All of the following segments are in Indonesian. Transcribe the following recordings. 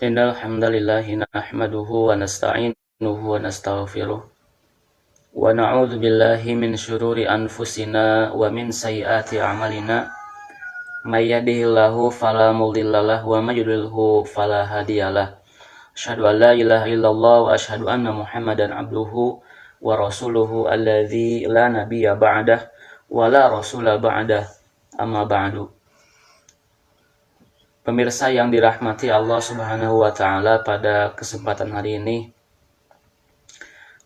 Innal hamdalillah nahmaduhu wa nasta'inuhu wa nastaghfiruh wa na'udzu billahi min syururi anfusina wa min sayyiati a'malina may yahdihillahu fala mudhillalah wa may yudlilhu fala hadiyalah. Asyhadu an la ilaha illallah wa asyhadu anna Muhammadan abduhu wa rasuluhu alladzi la nabiyya ba'dah wa la rasula ba'dah. Amma ba'du. Pemirsa yang dirahmati Allah Subhanahu wa taala, pada kesempatan hari ini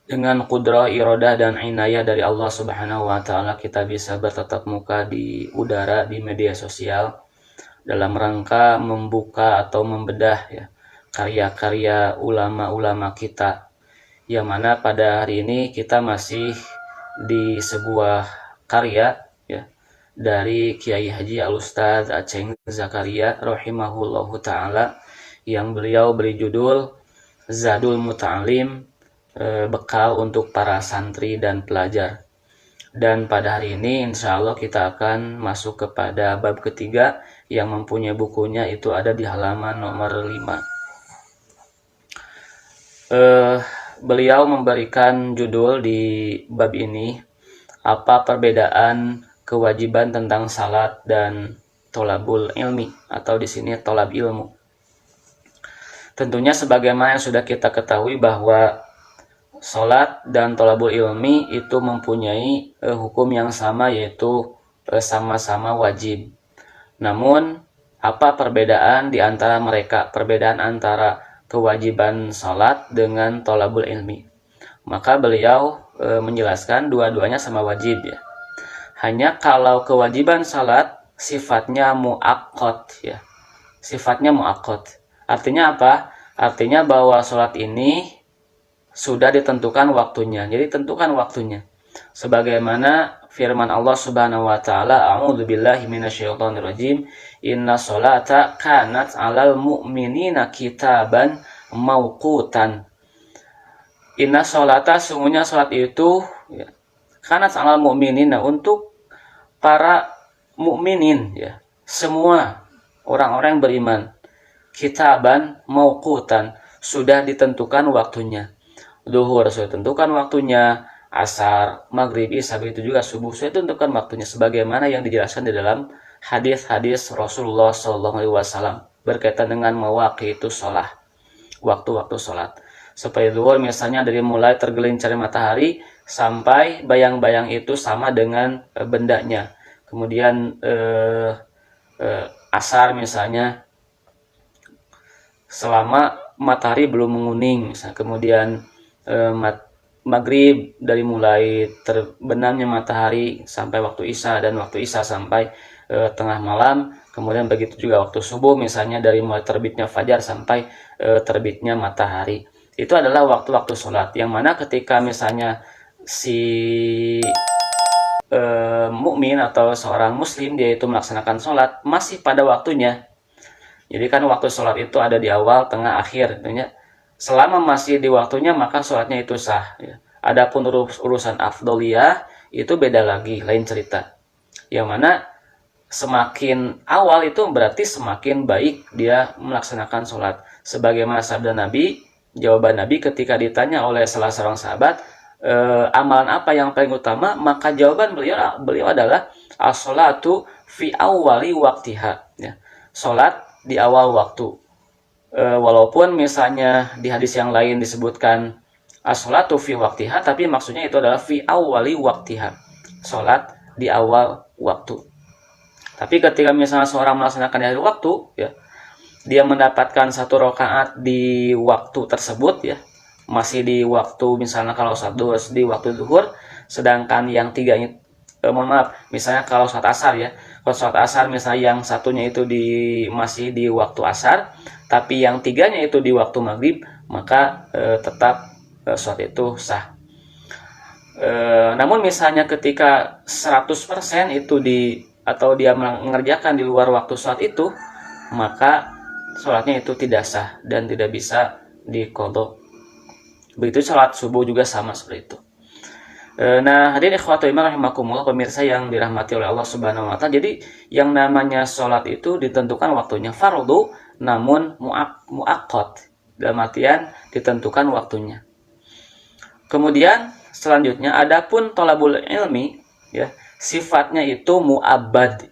dengan qudrah, iradah dan inayah dari Allah Subhanahu wa taala kita bisa bertatap muka di udara di media sosial dalam rangka membuka atau membedah ya karya-karya ulama-ulama kita, yang mana pada hari ini kita masih di sebuah karya ya dari Kiai Haji Al-Ustadz Aceng Zakaria rahimahullahu taala, yang beliau beri judul Zadul Muta'alim, bekal untuk para santri dan pelajar. Dan pada hari ini insya Allah kita akan masuk kepada bab ketiga, yang mempunyai bukunya itu ada di halaman nomor 5. Beliau memberikan judul di bab ini, apa perbedaan kewajiban tentang salat dan tolabul ilmi, atau di sini tolab ilmu. Tentunya sebagaimana yang sudah kita ketahui bahwa salat dan tolabul ilmi itu mempunyai hukum yang sama, yaitu sama-sama wajib. Namun apa perbedaan di antara mereka, perbedaan antara kewajiban salat dengan tolabul ilmi? Maka beliau menjelaskan dua-duanya sama wajib ya. Hanya kalau kewajiban salat sifatnya muakkad ya. Sifatnya muakkad. Artinya apa? Artinya bahwa salat ini sudah ditentukan waktunya. Jadi tentukan waktunya. Sebagaimana firman Allah Subhanahu wa taala, a'udzubillahi minasyaitonirrajim, inna sholata kanat 'alal mu'minina kitaban mauqutan. Inna sholata, sungguhnya salat itu ya, kanat 'alal mu'minina, untuk para mukminin ya, semua orang-orang yang beriman, kitaban mauqutan, sudah ditentukan waktunya. Zuhur sudah ditentukan waktunya, asar, maghrib, isya, begitu juga subuh sudah ditentukan waktunya, sebagaimana yang dijelaskan di dalam hadis-hadis Rasulullah SAW berkaitan dengan mawaqitus shalah, waktu-waktu sholat. Seperti zuhur misalnya dari mulai tergelincir matahari sampai bayang-bayang itu sama dengan bendanya. Kemudian asar misalnya selama matahari belum menguning misalnya. Kemudian maghrib dari mulai terbenamnya matahari sampai waktu isya, dan waktu isya sampai tengah malam. Kemudian begitu juga waktu subuh misalnya dari mulai terbitnya fajar sampai terbitnya matahari. Itu adalah waktu-waktu sholat, yang mana ketika misalnya si mukmin atau seorang muslim dia itu melaksanakan sholat masih pada waktunya. Jadi kan waktu sholat itu ada di awal, tengah, akhir. Tentunya selama masih di waktunya maka sholatnya itu sah ya. Adapun urusan afdoliyah itu beda lagi, lain cerita. Yang mana semakin awal itu berarti semakin baik dia melaksanakan sholat. Sebagaimana sabda Nabi, jawaban Nabi ketika ditanya oleh salah seorang sahabat, amalan apa yang paling utama, maka jawaban beliau adalah as-sholatu fi awwali waktiha ya. Sholat di awal waktu. Walaupun misalnya di hadis yang lain disebutkan as-sholatu fi waktiha, tapi maksudnya itu adalah fi awwali waktiha, sholat di awal waktu. Tapi ketika misalnya seorang melaksanakan di akhir waktu ya, dia mendapatkan satu rakaat di waktu tersebut ya, masih di waktu, misalnya kalau sholat duhur di waktu duhur, sedangkan yang tiganya misalnya kalau sholat asar ya, kalau sholat asar misalnya yang satunya itu masih di waktu asar, tapi yang tiganya itu di waktu maghrib, maka tetap sholat itu sah. Namun misalnya ketika 100% itu atau dia mengerjakan di luar waktu sholat itu, maka sholatnya itu tidak sah dan tidak bisa diqadha. Begitu sholat subuh juga sama seperti itu. Nah, hadirin ikhwatu iman rahimakumullah, pemirsa yang dirahmati oleh Allah Subhanahu wa taala. Jadi yang namanya sholat itu ditentukan waktunya fardu, namun muakkad, dalam artian ditentukan waktunya. Kemudian selanjutnya adapun thalabul ilmi, ya, sifatnya itu mu'abbad.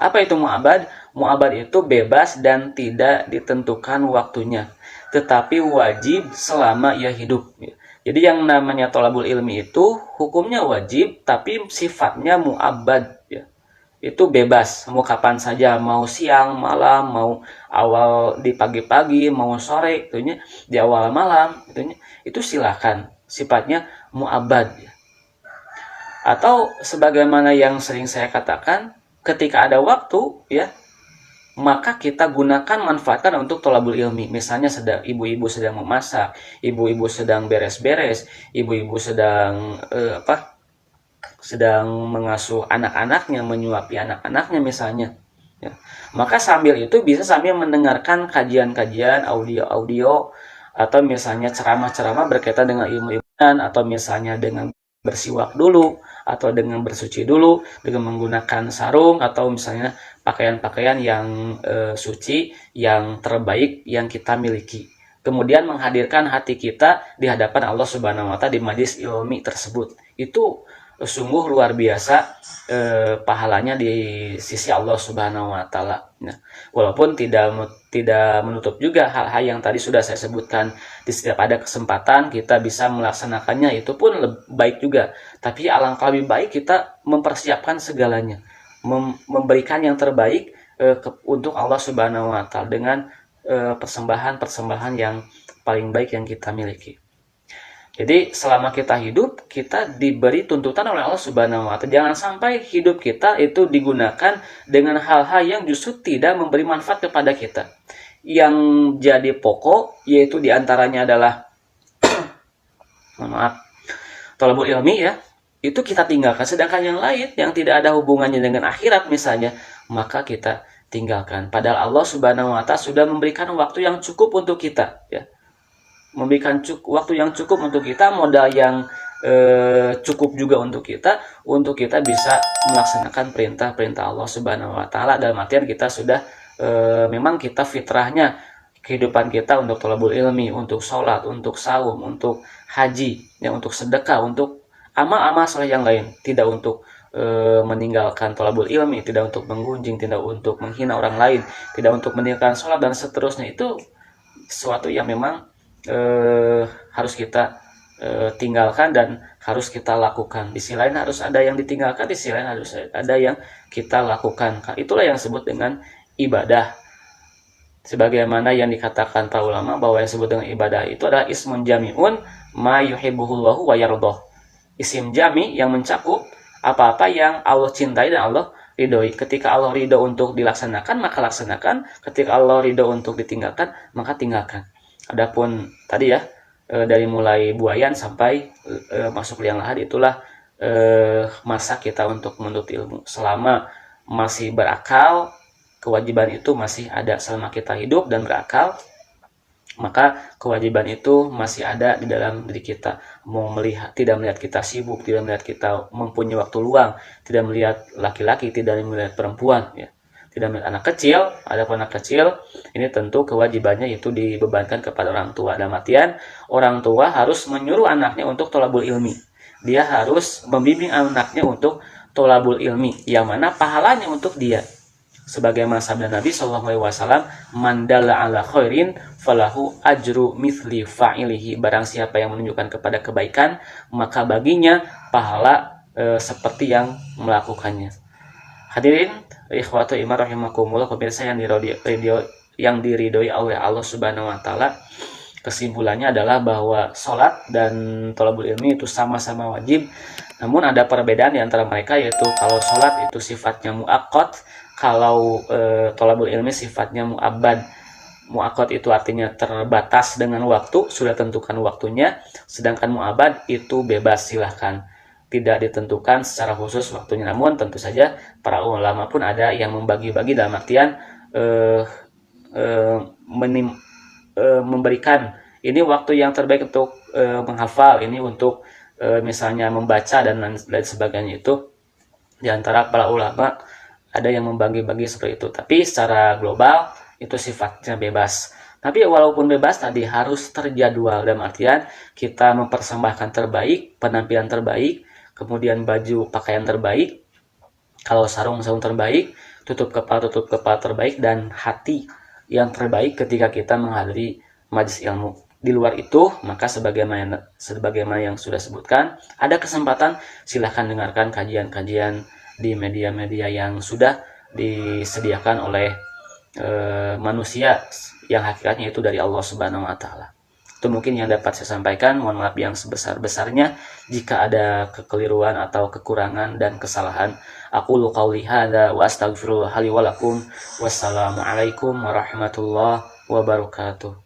Apa itu mu'abbad? Mu'abbad itu bebas dan tidak ditentukan waktunya, tetapi wajib selama ia hidup. Jadi yang namanya thalabul ilmi itu hukumnya wajib, tapi sifatnya mu'abbad. Ya. Itu bebas, mau kapan saja, mau siang, malam, mau awal di pagi-pagi, mau sore, itunya di awal malam, itu silakan. Sifatnya mu'abbad. Ya. Atau sebagaimana yang sering saya katakan, ketika ada waktu, ya, maka kita gunakan, manfaatkan untuk thalabul ilmi. Misalnya ibu-ibu sedang memasak, ibu-ibu sedang beres-beres, ibu-ibu sedang sedang mengasuh anak-anaknya, menyuapi anak-anaknya misalnya, ya. Maka sambil itu bisa sambil mendengarkan kajian-kajian audio-audio, atau misalnya ceramah-ceramah berkaitan dengan ilmu iman, atau misalnya dengan bersiwak dulu, atau dengan bersuci dulu dengan menggunakan sarung, atau misalnya pakaian-pakaian yang suci, yang terbaik yang kita miliki. Kemudian menghadirkan hati kita di hadapan Allah Subhanahu wa taala di majlis ilmi tersebut. Itu sungguh luar biasa pahalanya di sisi Allah Subhanahu wa taala. Nah, walaupun tidak menutup juga hal-hal yang tadi sudah saya sebutkan, di setiap ada kesempatan kita bisa melaksanakannya, itu pun baik juga. Tapi alangkah lebih baik kita mempersiapkan segalanya, memberikan yang terbaik untuk Allah Subhanahu wa taala dengan persembahan-persembahan yang paling baik yang kita miliki. Jadi selama kita hidup, kita diberi tuntutan oleh Allah Subhanahu wa taala. Jangan sampai hidup kita itu digunakan dengan hal-hal yang justru tidak memberi manfaat kepada kita. Yang jadi pokok yaitu diantaranya adalah thalabul ilmi, ya. Itu kita tinggalkan, sedangkan yang lain yang tidak ada hubungannya dengan akhirat misalnya, maka kita tinggalkan. Padahal Allah Subhanahu wa taala sudah memberikan waktu yang cukup untuk kita, ya. Memberikan waktu yang cukup untuk kita, modal yang cukup juga untuk kita bisa melaksanakan perintah-perintah Allah Subhanahu wa taala. Dalam artian kita sudah memang kita fitrahnya, kehidupan kita untuk thalabul ilmi, untuk sholat, untuk saum, untuk haji, ya, untuk sedekah, untuk amal-amal saleh yang lain, tidak untuk meninggalkan thalabul ilmi, tidak untuk menggunjing, tidak untuk menghina orang lain, tidak untuk meninggalkan sholat dan seterusnya. Itu sesuatu yang memang harus kita tinggalkan dan harus kita lakukan. Di sisi lain harus ada yang ditinggalkan, di sisi lain harus ada yang kita lakukan. Itulah yang disebut dengan ibadah. Sebagaimana yang dikatakan para ulama bahwa yang disebut dengan ibadah itu adalah ismun jami'un ma yuhibbuhullahu wa yardoh. Isim jami yang mencakup apa-apa yang Allah cintai dan Allah ridhoi. Ketika Allah ridho untuk dilaksanakan, maka laksanakan. Ketika Allah ridho untuk ditinggalkan, maka tinggalkan. Adapun tadi, ya, dari mulai buayan sampai masuk liang lahat, itulah masa kita untuk menuntut ilmu. Selama masih berakal, kewajiban itu masih ada. Selama kita hidup dan berakal, maka kewajiban itu masih ada di dalam diri kita. Mau melihat, tidak melihat kita sibuk, tidak melihat kita mempunyai waktu luang, tidak melihat laki-laki, tidak melihat perempuan, ya. Tidak melihat anak kecil. Adapun anak kecil, ini tentu kewajibannya itu dibebankan kepada orang tua. Dalam artian, orang tua harus menyuruh anaknya untuk thalabul ilmi. Dia harus membimbing anaknya untuk thalabul ilmi, yang mana pahalanya untuk dia. Sebagaimana sabda Nabi SAW, "Man dalla ala khairin falahu ajru mithli fa'ilihi." Barang siapa yang menunjukkan kepada kebaikan, maka baginya pahala seperti yang melakukannya. Hadirin ikhwatu iman rahimakumullah, pemirsa yang diridhoi oleh Allah Subhanahu wa taala. Kesimpulannya adalah bahwa sholat dan thalabul ilmi itu sama-sama wajib. Namun ada perbedaan di antara mereka, yaitu kalau sholat itu sifatnya muakkad, kalau thalabul ilmi sifatnya mu'abbad. Muakkad itu artinya terbatas dengan waktu, sudah tentukan waktunya. Sedangkan mu'abbad itu bebas, silahkan, tidak ditentukan secara khusus waktunya. Namun tentu saja para ulama pun ada yang membagi-bagi, dalam artian memberikan ini waktu yang terbaik untuk menghafal, ini untuk misalnya membaca dan lain sebagainya, itu di antara para ulama ada yang membagi-bagi seperti itu. Tapi secara global itu sifatnya bebas. Tapi walaupun bebas tadi harus terjadwal, dalam artian kita mempersembahkan terbaik, penampilan terbaik, kemudian baju pakaian terbaik, kalau sarung terbaik, tutup kepala terbaik, dan hati yang terbaik ketika kita menghadiri majelis ilmu. Di luar itu, maka sebagaimana yang sudah sebutkan, ada kesempatan silahkan dengarkan kajian-kajian di media-media yang sudah disediakan oleh manusia yang hakikatnya itu dari Allah Subhanahu wa taala. Itu mungkin yang dapat saya sampaikan. Mohon maaf yang sebesar-besarnya jika ada kekeliruan atau kekurangan dan kesalahan. Aqulu qauli hadza wa astaghfirullah li wa lakum. Wassalamualaikum warahmatullahi wabarakatuh.